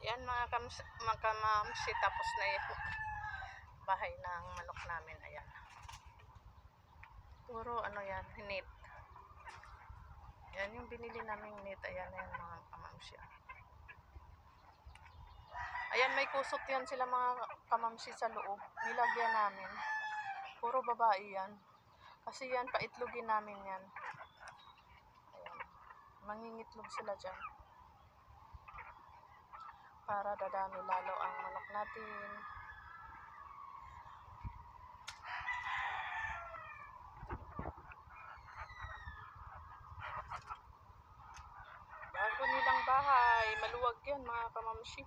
Yan mga kamamsi, tapos na yung bahay ng manok namin. Ayan. Puro ano yan, net. Yan yung binili naming net. Ayan na yan mga kamamsi. Ayan, may kusot yan sila mga kamamsi sa loob. Nilagyan namin. Puro babae yan. Kasi yan, paitlogin namin yan. Ayan. Mangingitlog sila dyan. Para dadami lalo ang manok natin. Bago nilang bahay. Maluwag yan mga kamamsi.